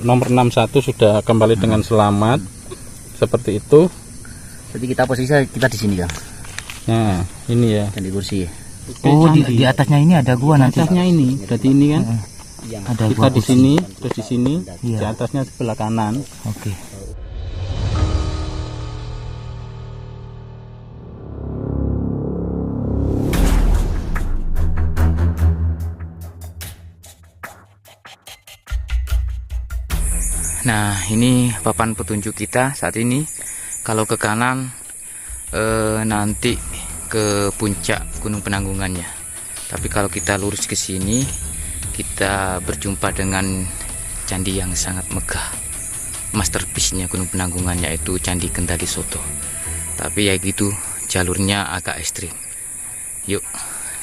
nomor 61 sudah kembali dengan selamat. Seperti itu. Jadi kita posisi kita di sini, Kang. Nah, ini ya. Dan di kursi. Oh, di atasnya ini ada gua nanti. Atasnya ini, berarti ini kan. Ada Kita gua di sini, terus di sini, di Iya. atasnya sebelah kanan. Oke. Nah, ini papan petunjuk kita saat ini. Kalau ke kanan nanti ke puncak Gunung Penanggungannya. Tapi kalau kita lurus ke sini, kita berjumpa dengan candi yang sangat megah. Masterpiece-nya Gunung Penanggungan yaitu Candi Kendali Soto. Tapi ya gitu, jalurnya agak ekstrim. Yuk,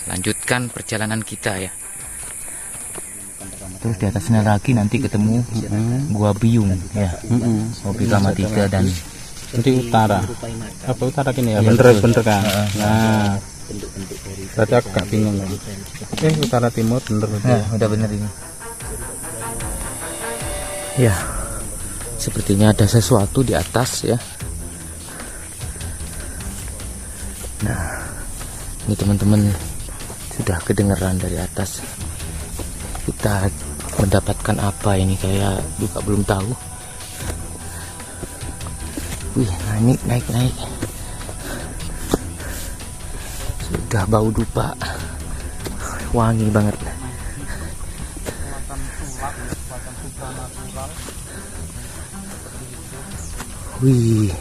lanjutkan perjalanan kita ya. Terus di atasnya lagi nanti ketemu Gua Biung ya. Hobi Kama 3 dan Nanti utara. Apa utara gini ya? Bener kan? Nah, berarti aku gak bingung kan? Utara timur bener. nah, udah bener ini. Ya, sepertinya ada sesuatu di atas ya. Nah, ini teman-teman sudah kedengeran dari atas. Kita mendapatkan apa ini, saya juga belum tahu. Wih, naik. Sudah bau dupa, wangi banget. Wih,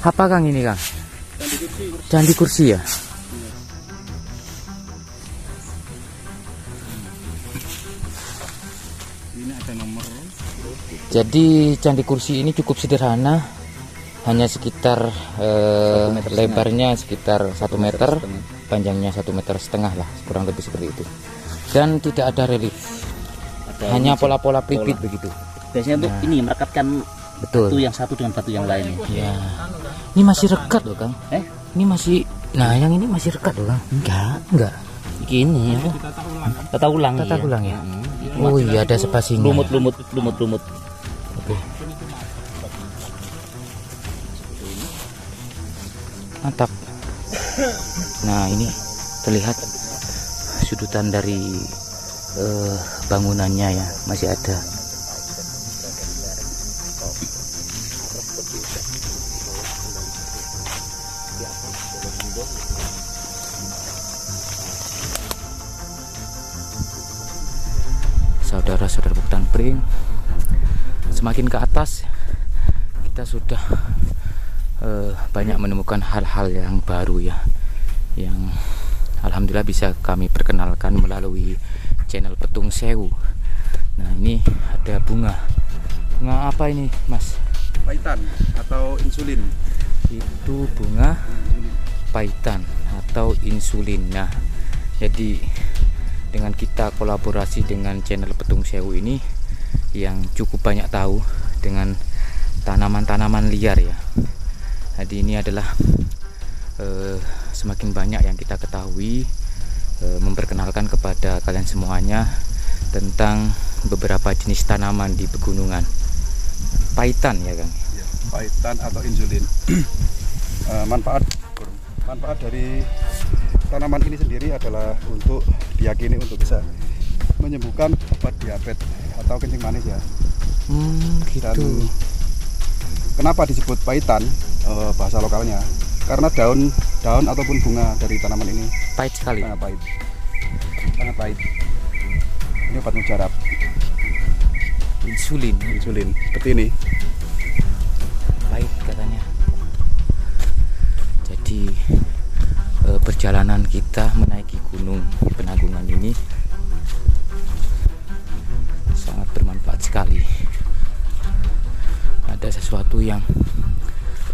apa Kang ini Kang? Candi kursi ya? Ini ada nomor. Jadi candi kursi ini cukup sederhana, hanya sekitar lebarnya sekitar 1 meter, panjangnya 1,5 meter lah, kurang lebih seperti itu. Dan tidak ada relief, hanya pola-pola pelipit begitu. Biasanya untuk ini merekatkan Betul. batu yang satu dengan batu yang lain. Ya, ini masih rekat loh Kang. Ini masih, nah yang ini masih rekat loh Kang. Enggak. Gini ya. Tata ulang. Tata ulang ya. Oh iya, ada spasinya. Lumut. Oke. Mantap. Nah, ini terlihat sudutan dari bangunannya ya, masih ada. Saudara-saudara Buktan Pring, semakin ke atas kita sudah banyak menemukan hal-hal yang baru ya, yang alhamdulillah bisa kami perkenalkan melalui channel Petung Sewu. Nah, ini ada bunga apa ini Mas? Paitan atau insulin. Itu bunga paitan atau insulin. Nah, jadi dengan kita kolaborasi dengan channel Petung Sewu ini yang cukup banyak tahu dengan tanaman-tanaman liar ya. Jadi ini adalah semakin banyak yang kita ketahui, memperkenalkan kepada kalian semuanya tentang beberapa jenis tanaman di pegunungan. Paitan ya Kang? Ya, paitan atau insulin. Manfaat dari tanaman ini sendiri adalah untuk diyakini untuk bisa menyembuhkan obat diabetes atau kencing manis ya. Gitu. Dan kenapa disebut paitan bahasa lokalnya? Karena daun ataupun bunga dari tanaman ini Pahit sekali. sangat pahit. Ini obat mujarab. Insulin Seperti ini. pahit katanya. Jadi perjalanan kita menaiki Gunung Penanggungan ini sangat bermanfaat sekali. Ada sesuatu yang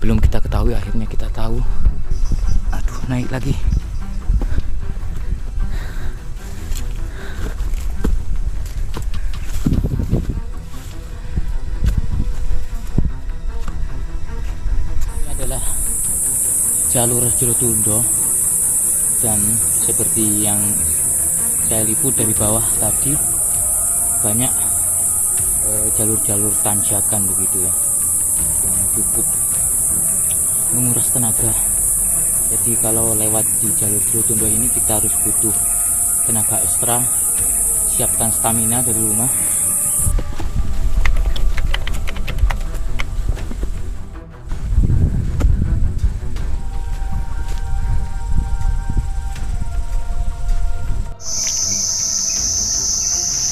belum kita ketahui, akhirnya kita tahu. Aduh, naik lagi. Ini adalah jalur Jerotundo dan seperti yang saya liput dari bawah tadi, banyak jalur-jalur tanjakan begitu ya, yang cukup menguras tenaga. Jadi kalau lewat di jalur Brotondo ini kita harus butuh tenaga ekstra, siapkan stamina dari rumah.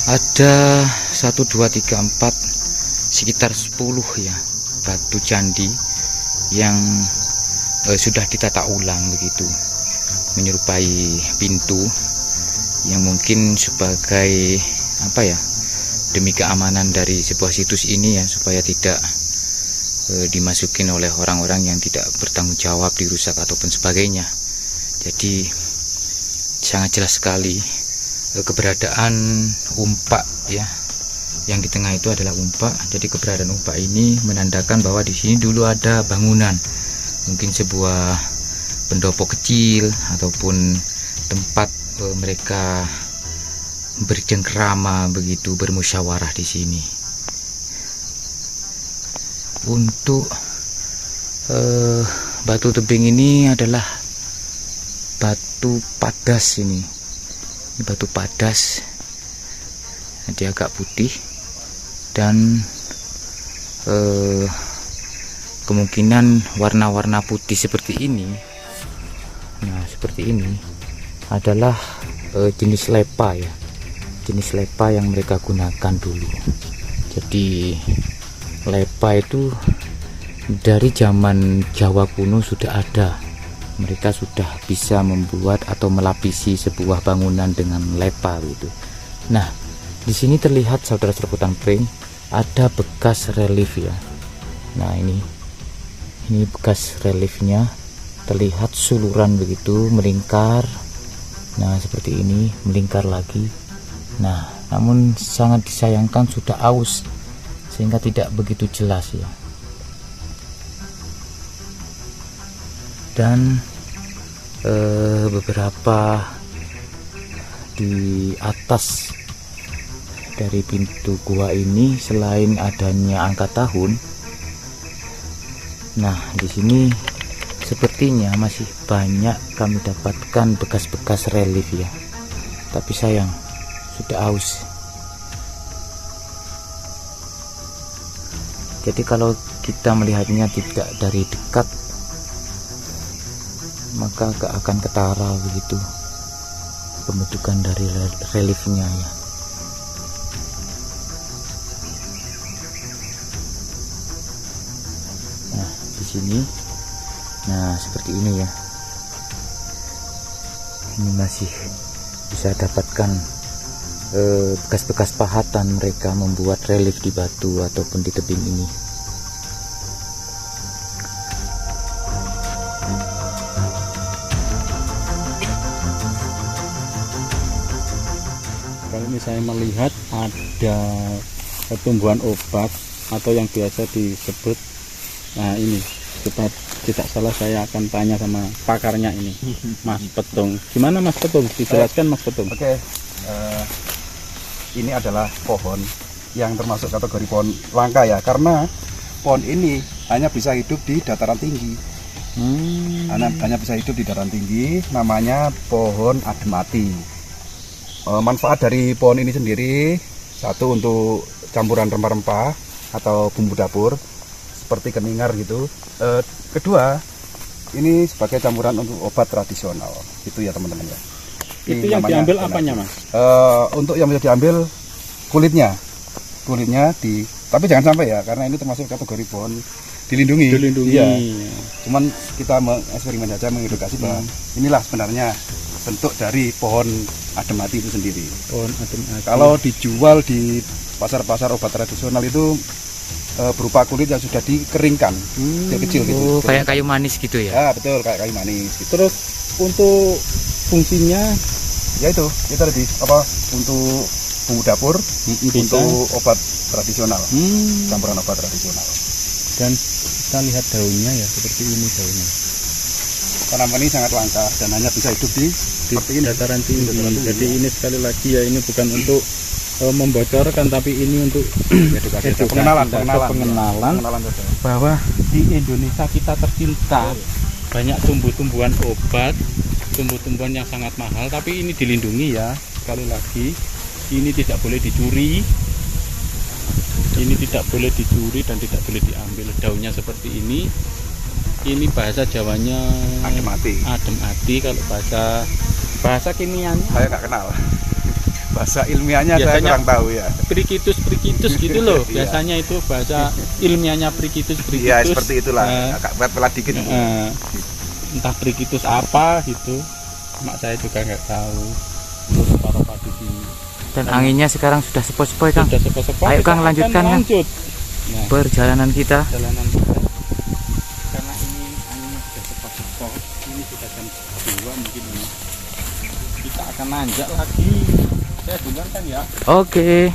Ada 1, 2, 3, 4 sekitar 10 ya batu candi yang sudah ditata ulang begitu, menyerupai pintu yang mungkin sebagai apa ya, demi keamanan dari sebuah situs ini ya, supaya tidak dimasukin oleh orang-orang yang tidak bertanggung jawab, dirusak ataupun sebagainya. Jadi sangat jelas sekali keberadaan umpak ya, yang di tengah itu adalah umpak. Jadi keberadaan umpak ini menandakan bahwa di sini dulu ada bangunan, mungkin sebuah pendopo kecil ataupun tempat mereka bercengkrama begitu, bermusyawarah di sini. Untuk batu tebing ini adalah batu padas ini batu padas, dia agak putih dan kemungkinan warna-warna putih seperti ini. Nah, seperti ini adalah jenis lepa ya, jenis lepa yang mereka gunakan dulu. Jadi lepa itu dari zaman Jawa kuno sudah ada. Mereka sudah bisa membuat atau melapisi sebuah bangunan dengan lepa gitu. Nah, di sini terlihat saudara serbutan pring ada bekas relief ya. Nah, ini bekas reliefnya, terlihat suluran begitu melingkar. Nah, seperti ini melingkar lagi. Nah, namun sangat disayangkan sudah aus sehingga tidak begitu jelas ya. Dan beberapa di atas dari pintu gua ini, selain adanya angka tahun, nah di sini sepertinya masih banyak kami dapatkan bekas-bekas relief ya, tapi sayang sudah aus. Jadi kalau kita melihatnya tidak dari dekat, maka gak akan ketara begitu pembentukan dari reliefnya ya. Nah, di sini, nah seperti ini ya. Ini masih bisa dapatkan bekas-bekas pahatan mereka membuat relief di batu ataupun di tebing ini. Kalau misalnya melihat ada tumbuhan obat atau yang biasa disebut, nah ini coba tidak salah saya akan tanya sama pakarnya ini, Mas Petung. Gimana Mas Petung? Dijelaskan Mas Petung. Oke, ini adalah pohon yang termasuk kategori pohon langka ya, karena pohon ini hanya bisa hidup di dataran tinggi. Hanya bisa hidup di dataran tinggi, namanya pohon adem mati. Manfaat dari pohon ini sendiri, satu untuk campuran rempah-rempah atau bumbu dapur seperti keningar gitu. Kedua, ini sebagai campuran untuk obat tradisional. Itu ya teman-teman ya. Itu yang diambil apanya Mas? Untuk yang bisa diambil kulitnya tapi jangan sampai ya, karena ini termasuk kategori pohon dilindungi. Iya. Cuman kita mengeksperimen saja, mengedukasi bahwa inilah sebenarnya bentuk dari pohon adem mati itu sendiri. Pohon adem mati. Kalau dijual di pasar-pasar obat tradisional itu berupa kulit yang sudah dikeringkan, kecil gitu. Kayak kayu manis gitu ya? Ya betul, kayak kayu manis gitu. Terus untuk fungsinya ya itu lebih apa, untuk bumbu dapur, bisa. untuk obat tradisional, campuran obat tradisional. Dan kita lihat daunnya ya, seperti ini daunnya. tanaman ini sangat langka dan hanya bisa hidup di dataran tinggi. Jadi ini sekali lagi ya, ini bukan untuk membocorkan, tapi ini untuk edukasi, pengenalan saja. bahwa di Indonesia kita tercinta, banyak tumbuh-tumbuhan obat, tumbuh-tumbuhan yang sangat mahal, tapi ini dilindungi ya. Sekali lagi, ini tidak boleh dicuri, ini tidak boleh dicuri dan tidak boleh diambil. Daunnya seperti ini bahasa Jawanya Adem ati. Kalau bahasa kimianya saya nggak kenal. Bahasa ilmiahnya saya Biasanya kurang tahu ya. Prikitus gitu loh. Biasanya itu bahasa ilmiahnya prikitus. Iya, seperti itulah. Agak berat dikit. Entah prikitus apa gitu. Mak saya juga nggak tahu. Terus para padi sini. Dan anginnya sekarang sudah sepoi-sepoi, Kang. Sudah sepoi-sepoi. Ayo, Kang, kita lanjutkan, akan Kang. lanjut. Nah, Perjalanan kita. perjalanan kita. Karena ini anginnya sudah sepoi-sepoi. Ini sudah jam 2 mungkin ini. Kita akan nanjak lagi. Saya duluan kan ya. Oke.